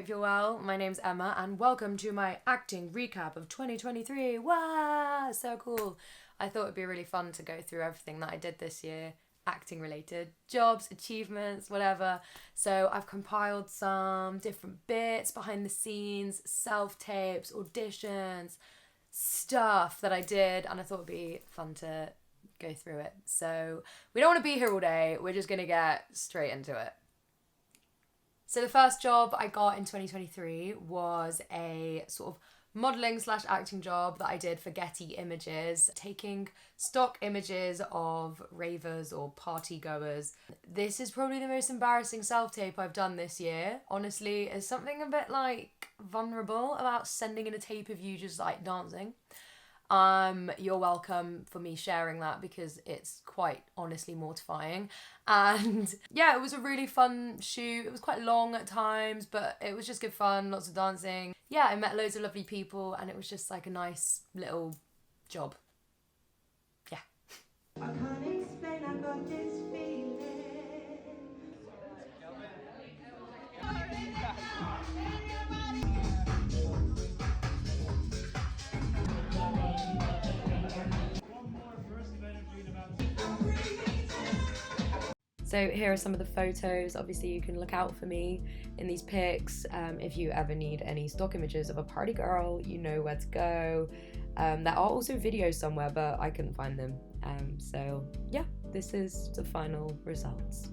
hope you're well. My name's Emma and welcome to my acting recap of 2023. Wow, so cool. I thought it'd be really fun to go through everything that I did this year, acting related, jobs, achievements, whatever. So I've compiled some different bits, behind the scenes, self-tapes, auditions, stuff that I did, and I thought it'd be fun to go through it. So we don't want to be here all day, we're just gonna get straight into it. So the first job I got in 2023 was a sort of modelling / acting job that I did for Getty Images, taking stock images of ravers or party goers. This is probably the most embarrassing self-tape I've done this year. Honestly, it's something a bit like vulnerable about sending in a tape of you just like dancing. You're welcome for me sharing that because it's quite honestly mortifying. And yeah, it was a really fun shoot. It was quite long at times, but it was just good fun, lots of dancing. Yeah, I met loads of lovely people and it was just like a nice little job. Yeah. I can't explain, I got this feeling. So here are some of the photos. Obviously you can look out for me in these pics. If you ever need any stock images of a party girl, you know where to go. There are also videos somewhere, but I couldn't find them. So yeah, this is the final results.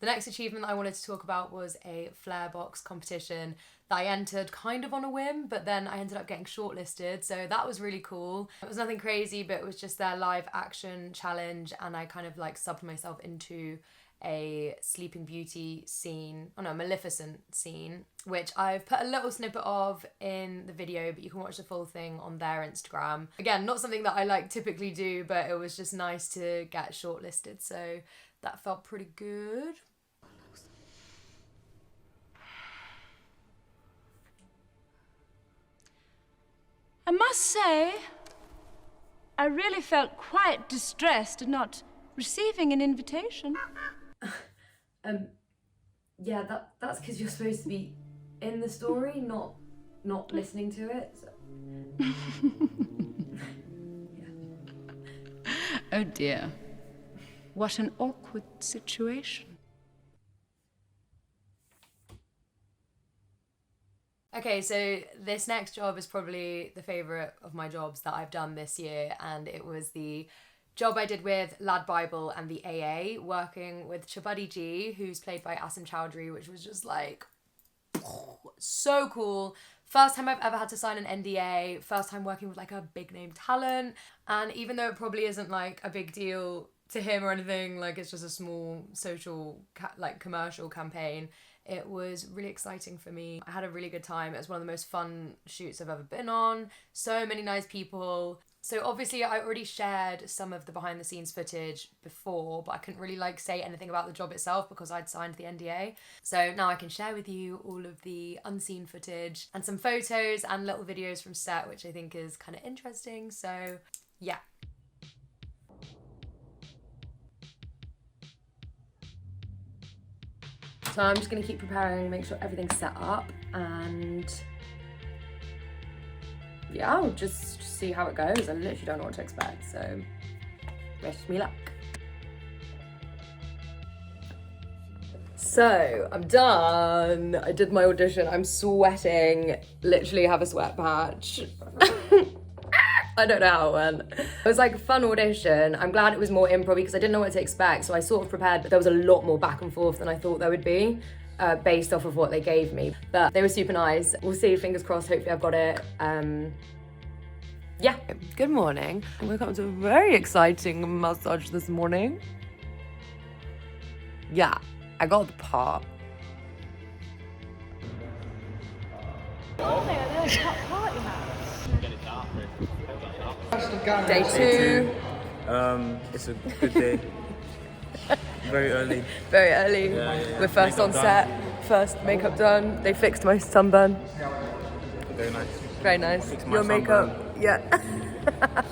The next achievement I wanted to talk about was a flare box competition that I entered kind of on a whim, but then I ended up getting shortlisted, so that was really cool. It was nothing crazy, but it was just their live action challenge, and I kind of like subbed myself into a Sleeping Beauty scene, Maleficent scene, which I've put a little snippet of in the video, but you can watch the full thing on their Instagram. Again, not something that I like typically do, but it was just nice to get shortlisted, so that felt pretty good. I must say, I really felt quite distressed at not receiving an invitation. Yeah, that's because you're supposed to be in the story, not listening to it. So. Yeah. Oh dear, what an awkward situation. Okay, so this next job is probably the favourite of my jobs that I've done this year, and it was the job I did with LadBible and the AA, working with Chabuddy G, who's played by Asim Chowdhury, which was just like so cool. First time I've ever had to sign an NDA, first time working with like a big name talent, and even though it probably isn't like a big deal to him or anything, like it's just a small social commercial campaign, it was really exciting for me. I had a really good time. It was one of the most fun shoots I've ever been on. So many nice people. So obviously I already shared some of the behind the scenes footage before, but I couldn't really like say anything about the job itself because I'd signed the NDA. So now I can share with you all of the unseen footage and some photos and little videos from set, which I think is kind of interesting. So yeah. So I'm just going to keep preparing, make sure everything's set up, and yeah, I'll just see how it goes. I literally don't know what to expect, so wish me luck. So I'm done. I did my audition. I'm sweating, literally have a sweat patch. I don't know how it went. It was like a fun audition. I'm glad it was more improv because I didn't know what to expect, so I sort of prepared, but there was a lot more back and forth than I thought there would be, based off of what they gave me. But they were super nice. We'll see, fingers crossed, hopefully I've got it. Yeah. Good morning. I woke up to a very exciting massage this morning. Yeah, I got the part. Day two. It's a good day. Very early. Very early. Yeah. We're first on set, first makeup done. They fixed my sunburn. Very nice. Very nice. Fixed my Your makeup, sunburn. yeah.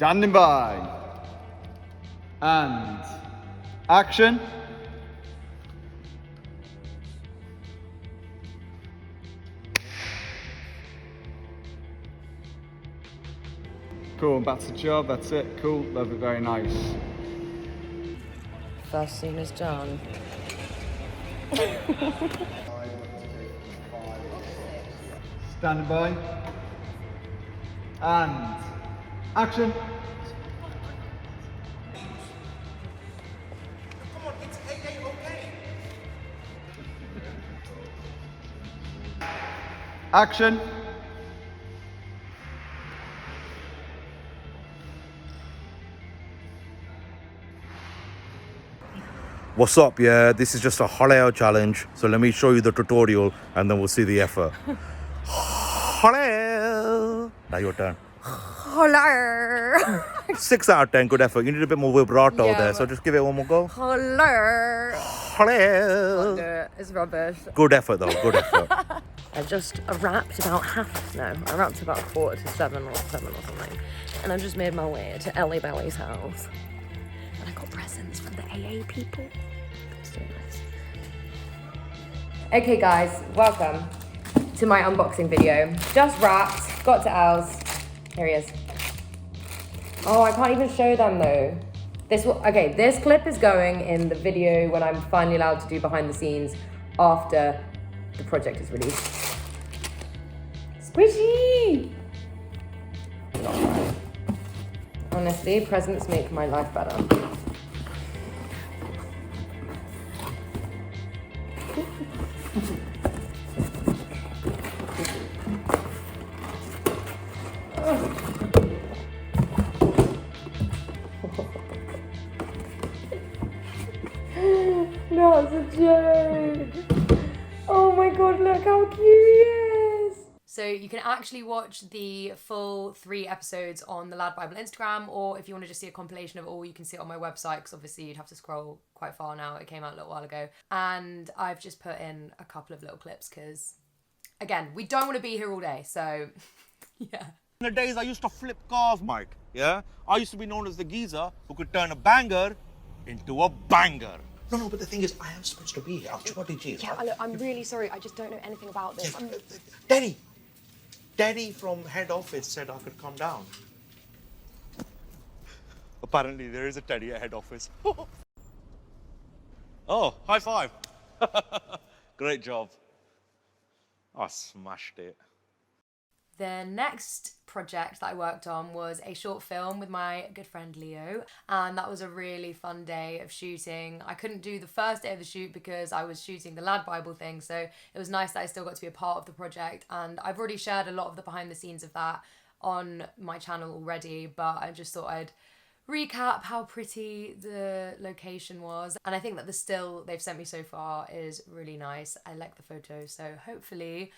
Standing by. And action. Cool, that's the job, that's it. Cool, love it, very nice. First scene is done. Standing by. And action. Come on, it's AA, okay? Action. What's up? Yeah, this is just a hot air challenge. So let me show you the tutorial and then we'll see the effort. Hot air. Now your turn. Hello. 6 out of 10, good effort. You need a bit more vibrato Yeah, there, so but- just give it one more go. Hello. Hello. It's rubbish. Good effort though, good effort. I just wrapped about I wrapped about 7:15 or 7 or something. And I just made my way to LadBible's house. And I got presents from the AA people. It's so nice. Okay guys, welcome to my unboxing video. Just wrapped, got to Al's. Here he is. Oh, I can't even show them though. This clip is going in the video when I'm finally allowed to do behind the scenes after the project is released. Squishy! Not bad. Honestly, presents make my life better. That's a joke. Oh my god, look how cute he is. So you can actually watch the full 3 episodes on the LadBible Instagram, or if you want to just see a compilation of it all, you can see it on my website, because obviously you'd have to scroll quite far now. It came out a little while ago. And I've just put in a couple of little clips because, again, we don't want to be here all day, so yeah. In the days I used to flip cars, Mike, yeah? I used to be known as the geezer who could turn a banger into a banger. No, but the thing is, I am supposed to be here. What did you? Yeah, look, I'm really sorry. I just don't know anything about this. Daddy from head office said I could come down. Apparently there is a teddy at head office. Oh, high five. Great job. I smashed it. The next project that I worked on was a short film with my good friend Leo, and that was a really fun day of shooting. I couldn't do the first day of the shoot because I was shooting the LadBible thing, so it was nice that I still got to be a part of the project, and I've already shared a lot of the behind the scenes of that on my channel already, but I just thought I'd recap how pretty the location was. And I think that the still they've sent me so far is really nice. I like the photos, so hopefully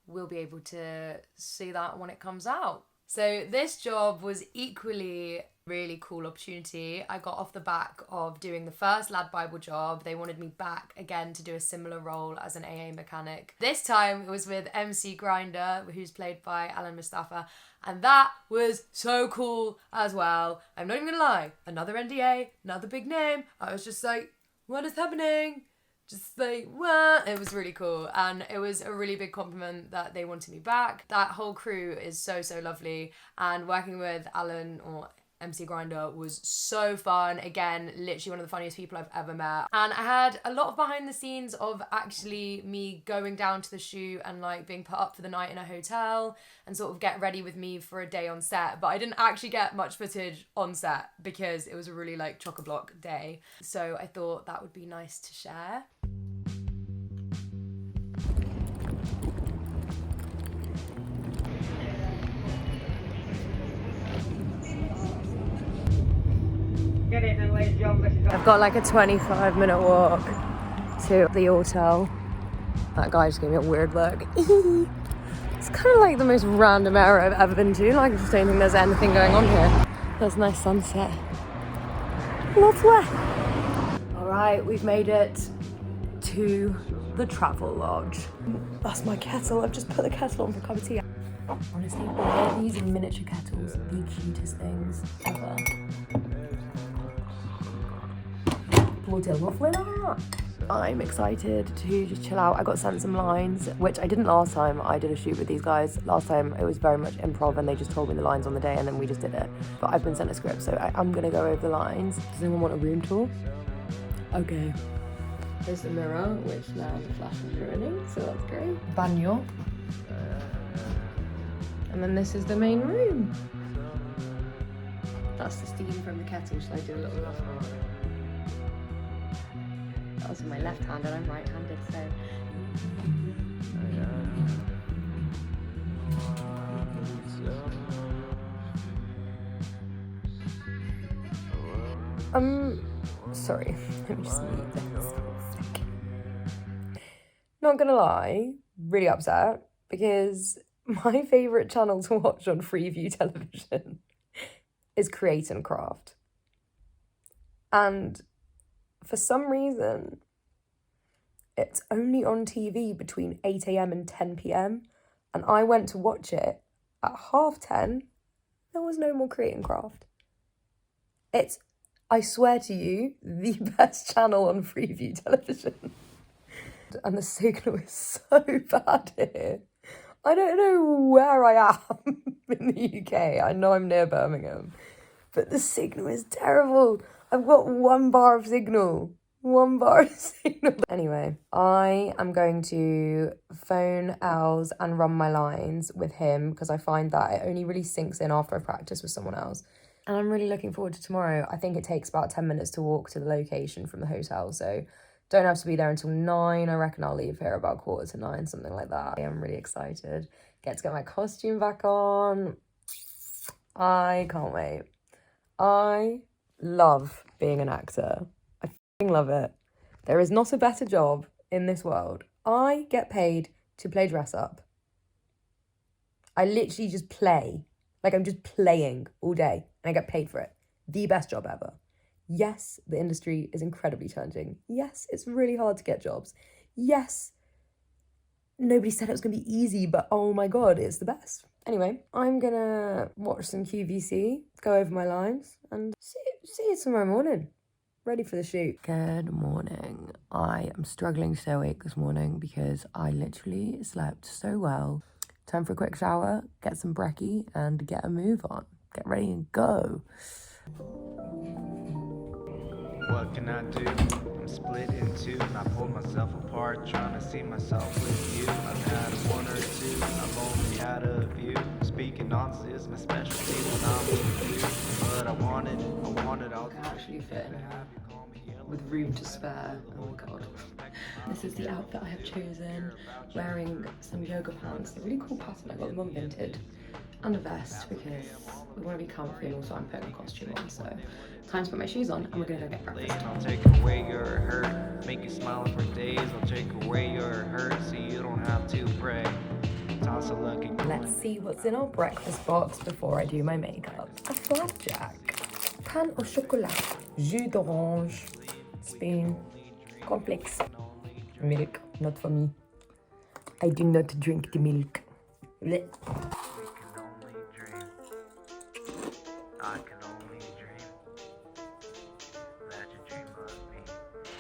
we'll be able to see that when it comes out. So this job was equally really cool opportunity. I got off the back of doing the first LadBible job. They wanted me back again to do a similar role as an AA mechanic. This time it was with MC Grinder, who's played by Alan Mustafa, and that was so cool as well. I'm not even gonna lie, another NDA, another big name. I was just like, what is happening? Just like, what? It was really cool. And it was a really big compliment that they wanted me back. That whole crew is so lovely. And working with Alan, or MC Grinder, was so fun. Again, literally one of the funniest people I've ever met. And I had a lot of behind the scenes of actually me going down to the shoot and like being put up for the night in a hotel and sort of get ready with me for a day on set. But I didn't actually get much footage on set because it was a really like chock-a-block day. So I thought that would be nice to share. I've got like a 25-minute walk to the hotel. That guy just gave me a weird look. It's kind of like the most random area I've ever been to. Like, I just don't think there's anything going on here. There's a nice sunset. Lots wet. All right, we've made it to the travel lodge. That's my kettle. I've just put the kettle on for a cup of tea. Honestly, these miniature kettles, the cutest things ever. I'm excited to just chill out. I got sent some lines, which I didn't last time I did a shoot with these guys. Last time it was very much improv and they just told me the lines on the day and then we just did it. But I've been sent a script, so I'm gonna go over the lines. Does anyone want a room tour? Okay. There's the mirror, which now the flash is ruining, so that's great. Baño. And then this is the main room. That's the steam from the kettle. Should I do a little laugh? That was with my left hand and I'm right-handed, so. Sorry, let me just mute this. Not gonna lie, really upset because my favourite channel to watch on Freeview television is Create and Craft. And for some reason, it's only on TV between 8 a.m. and 10 p.m. And I went to watch it at 10:30. There was no more Create and Craft. It's, I swear to you, the best channel on Freeview television. And the signal is so bad here. I don't know where I am in the UK. I know I'm near Birmingham. But the signal is terrible. I've got 1 bar of signal. 1 bar of signal. Anyway, I am going to phone Els and run my lines with him because I find that it only really sinks in after I practice with someone else. And I'm really looking forward to tomorrow. I think it takes about 10 minutes to walk to the location from the hotel, so don't have to be there until 9. I reckon I'll leave here about 9:15, something like that. I'm really excited. Get to get my costume back on. I can't wait. I love being an actor. I f***ing love it. There is not a better job in this world. I get paid to play dress up. I literally just play. Like I'm just playing all day and I get paid for it. The best job ever. Yes, the industry is incredibly challenging. Yes, it's really hard to get jobs. Yes, nobody said it was going to be easy, but oh my God, it's the best. Anyway, I'm going to watch some QVC, go over my lines, and see you tomorrow morning. Ready for the shoot. Good morning. I am struggling to stay awake this morning because I literally slept so well. Time for a quick shower, get some brekkie, and get a move on. Get ready and go. What can I do? I'm split in two and I pulled myself apart, trying to see myself with you. I've had 1 or 2, I've only had a few. Speaking honestly is my specialty when I'm with you. But I wanted all I actually fit with room to spare. Oh my God. This is the outfit I have chosen. Wearing some yoga pants. They're really cool pattern. I got them on Vinted. And a vest because we want to be comfy and also I'm putting a costume on, so time to put my shoes on and we're gonna go get breakfast. I'll take away your hurt, make you smile for days. I'll take away your hurt so you don't have to pray. Toss a lucky. Let's see what's in our breakfast box before I do my makeup. A flapjack, pain au chocolat, jus d'orange, spoon, cornflakes, milk, not for me. I do not drink the milk. Blech. I can only dream that you dream of me.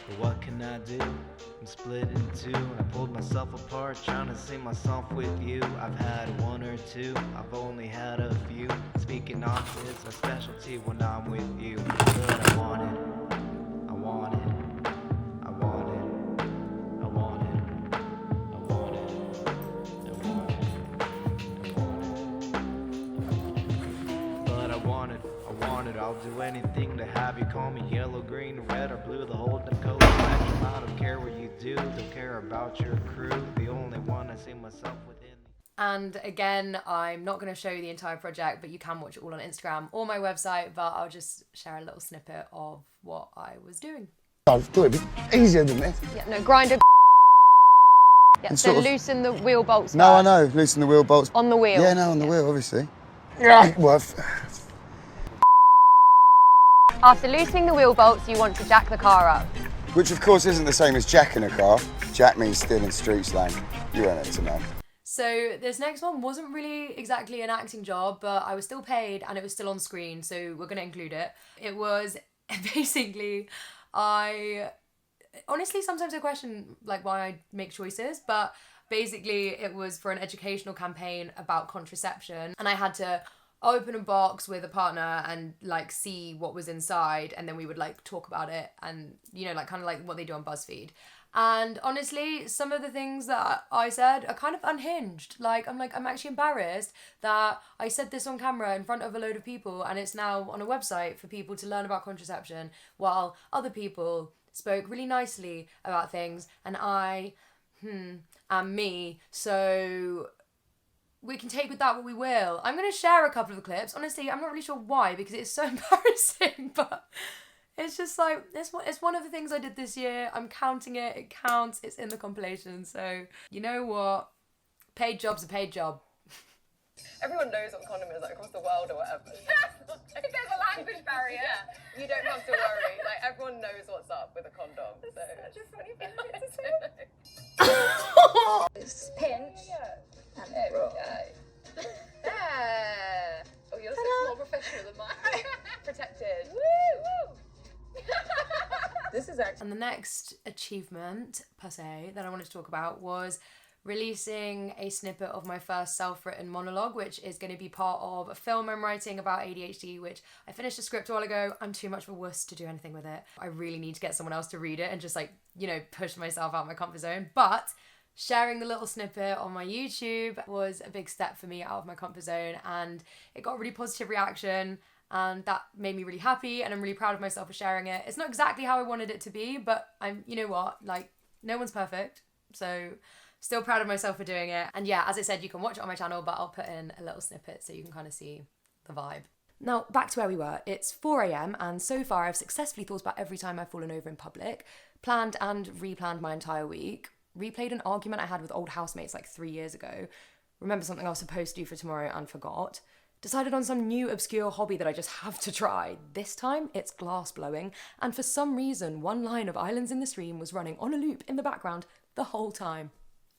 But what can I do? I'm split in two and I pulled myself apart, trying to see myself with you. I've had 1 or 2, I've only had a few. Speaking honestly, it's my specialty when I'm with you. But I want it. I'll do anything to have you call me yellow, green, red, or blue. The whole Dakota spectrum. I don't care what you do. Don't care about your crew. The only one I see myself within. And again, I'm not going to show you the entire project, but you can watch it all on Instagram or my website. But I'll just share a little snippet of what I was doing. I'll do it a bit easier than this. Yeah, no, grinder. Yeah, so loosen the wheel bolts. No, I know. Loosen the wheel bolts. On the wheel. Yeah, no, on the wheel, obviously. Yeah. Well, After loosening the wheel bolts, you want to jack the car up. which, of course, isn't the same as jacking a car. Jack means stealing street slang. You won't have to know. So this next one wasn't really exactly an acting job, but I was still paid and it was still on screen, so we're going to include it. It was basically, honestly, sometimes I question like why I make choices, but basically it was for an educational campaign about contraception, and I had to open a box with a partner and like see what was inside, and then we would like talk about it, and you know, like kind of like what they do on BuzzFeed. And honestly, some of the things that I said are kind of unhinged. I'm actually embarrassed that I said this on camera in front of a load of people and it's now on a website for people to learn about contraception, while other people spoke really nicely about things and I am me. So we can take with that what we will. I'm going to share a couple of the clips. Honestly, I'm not really sure why, because it's so embarrassing, but it's just like, it's one of the things I did this year. I'm counting it. It counts. It's in the compilation. So, you know what? Paid job's a paid job. Everyone knows what a condom is, like, across the world or whatever. If there's a language barrier, you don't have to worry. Like, everyone knows what's up with a condom. So. Such a funny thing to say. Pinch. Yeah. And there we go. There. Oh, you're so more professional than mine. Protected. Woo! This is actually... And the next achievement, per se, that I wanted to talk about was releasing a snippet of my first self-written monologue, which is going to be part of a film I'm writing about ADHD, which I finished a script a while ago. I'm too much of a wuss to do anything with it. I really need to get someone else to read it and just like, you know, push myself out of my comfort zone. But sharing the little snippet on my YouTube was a big step for me out of my comfort zone, and it got really positive reaction, and that made me really happy, and I'm really proud of myself for sharing it. It's not exactly how I wanted it to be, but you know what, like, no one's perfect, so still proud of myself for doing it. And yeah, as I said, you can watch it on my channel, but I'll put in a little snippet so you can kind of see the vibe. Now, back to where we were. It's 4 a.m. and so far I've successfully thought about every time I've fallen over in public, planned and replanned my entire week, replayed an argument I had with old housemates like 3 years ago, remember something I was supposed to do for tomorrow and forgot, decided on some new obscure hobby that I just have to try. This time it's glass blowing, and for some reason one line of Islands in the Stream was running on a loop in the background the whole time.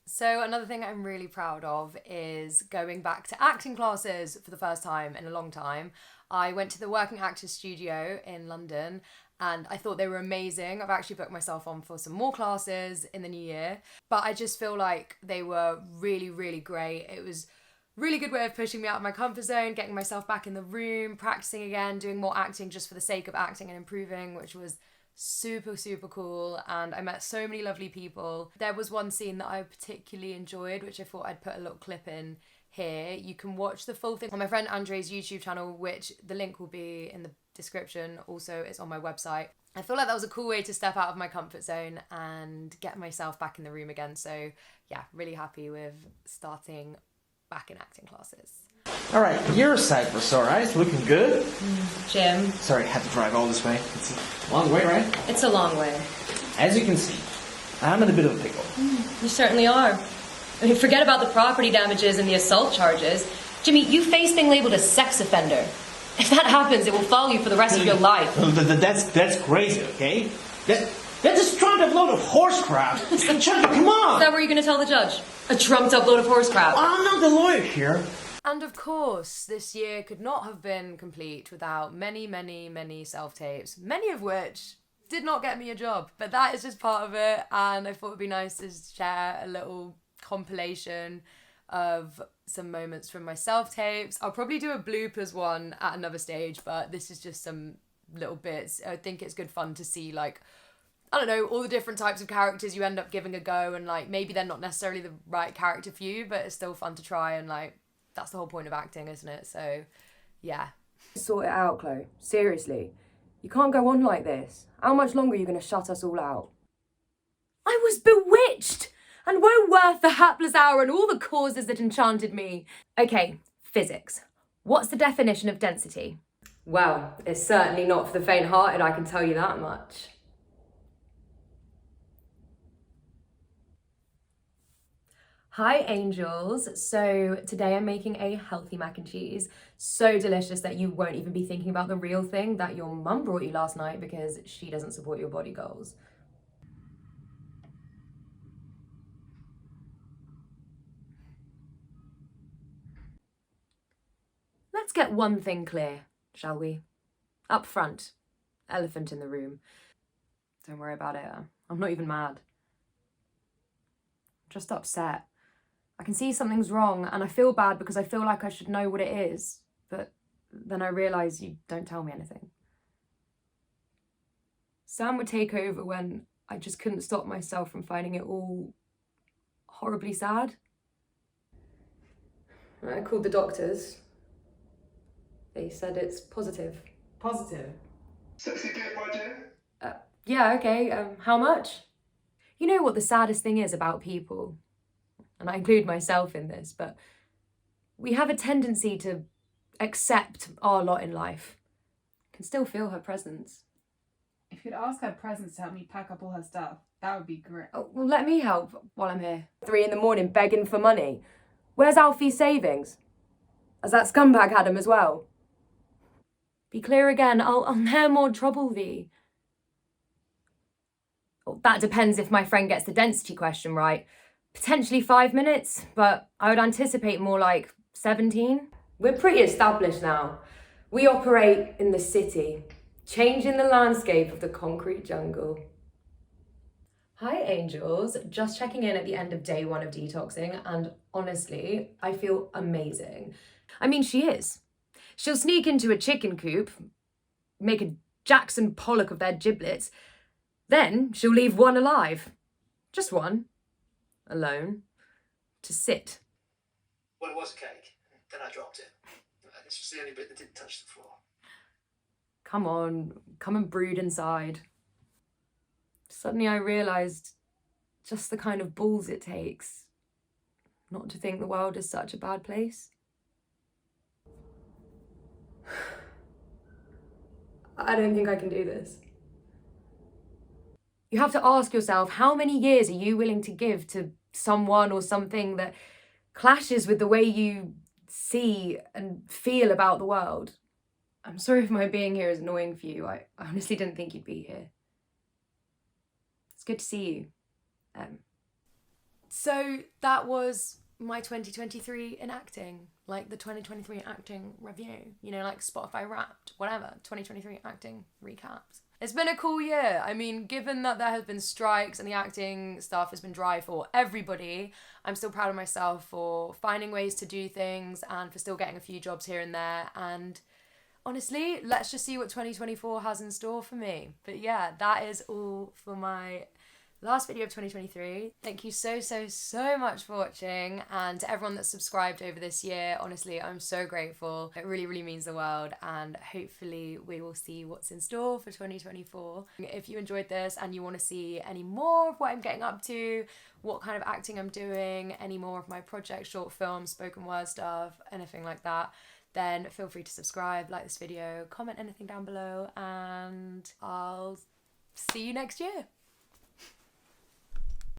So another thing I'm really proud of is going back to acting classes for the first time in a long time. I went to the Working Actors Studio in London and I thought they were amazing. I've actually booked myself on for some more classes in the new year, but I just feel like they were really, really great. It was a really good way of pushing me out of my comfort zone, getting myself back in the room, practicing again, doing more acting just for the sake of acting and improving, which was super, super cool. And I met so many lovely people. There was one scene that I particularly enjoyed, which I thought I'd put a little clip in here. You can watch the full thing on my friend Andrey's YouTube channel, which the link will be in the description. Also, it's on my website. I feel like that was a cool way to step out of my comfort zone and get myself back in the room again. So yeah, really happy with starting back in acting classes. All right, you're a sight for sore eyes, looking good. Jim. Sorry, I had to drive all this way. It's a long way, right? It's a long way. As you can see, I'm in a bit of a pickle. You certainly are. I mean, forget about the property damages and the assault charges. Jimmy, you face being labeled a sex offender. If that happens, it will follow you for the rest of your life. That's crazy, okay? That's a strung up load of horse crap. Chuck, come on! Is that what you're going to tell the judge? A trumped up load of horse crap? I'm not the lawyer here. And of course, this year could not have been complete without many, many, many self-tapes, many of which did not get me a job. But that is just part of it, and I thought it would be nice to share a little compilation of some moments from my self-tapes. I'll probably do a bloopers one at another stage, but this is just some little bits. I think it's good fun to see, like, I don't know, all the different types of characters you end up giving a go, and like maybe they're not necessarily the right character for you, but it's still fun to try, and like that's the whole point of acting, isn't it? So yeah. Sort it out, Chloe. Seriously. You can't go on like this. How much longer are you going to shut us all out? I was bewitched and woe worth the hapless hour and all the causes that enchanted me. Okay, physics. What's the definition of density? Well, it's certainly not for the faint-hearted, I can tell you that much. Hi angels, so today I'm making a healthy mac and cheese. So delicious that you won't even be thinking about the real thing that your mum brought you last night because she doesn't support your body goals. Let's get one thing clear, shall we? Up front, elephant in the room. Don't worry about it, I'm not even mad. I'm just upset. I can see something's wrong and I feel bad because I feel like I should know what it is, but then I realise you don't tell me anything. Sam would take over when I just couldn't stop myself from finding it all horribly sad. I called the doctors. They said it's positive. Positive? Sexy kid, my dear. Yeah, okay, how much? You know what the saddest thing is about people, and I include myself in this, but we have a tendency to accept our lot in life. I can still feel her presence. If you'd ask her presence to help me pack up all her stuff, that would be great. Oh, well, let me help while I'm here. 3 a.m. begging for money. Where's Alfie's savings? Has that scumbag had him as well? Be clear again, I'll ne'er more trouble thee. Well, that depends if my friend gets the density question right. Potentially 5 minutes, but I would anticipate more like 17. We're pretty established now. We operate in the city, changing the landscape of the concrete jungle. Hi angels, just checking in at the end of day 1 of detoxing, and honestly, I feel amazing. I mean, she is. She'll sneak into a chicken coop, make a Jackson Pollock of their giblets, then she'll leave one alive. Just one. Alone. To sit. Well, it was a cake. Then I dropped it. This was the only bit that didn't touch the floor. Come on, come and brood inside. Suddenly I realised just the kind of balls it takes not to think the world is such a bad place. I don't think I can do this. You have to ask yourself, how many years are you willing to give to someone or something that clashes with the way you see and feel about the world? I'm sorry if my being here is annoying for you. I honestly didn't think you'd be here. It's good to see you. So that was my 2023 in acting, like the 2023 acting review, you know, like Spotify Wrapped, whatever, 2023 acting recaps. It's been a cool year. I mean, given that there has been strikes and the acting stuff has been dry for everybody, I'm still proud of myself for finding ways to do things and for still getting a few jobs here and there. And honestly, let's just see what 2024 has in store for me. But yeah, that is all for my last video of 2023. Thank you so much for watching, and to everyone that's subscribed over this year. Honestly, I'm so grateful. It really means the world, and hopefully we will see what's in store for 2024. If you enjoyed this and you want to see any more of what I'm getting up to, what kind of acting I'm doing, any more of my projects, short films, spoken word stuff, anything like that, then feel free to subscribe, like this video, comment anything down below, and I'll see you next year.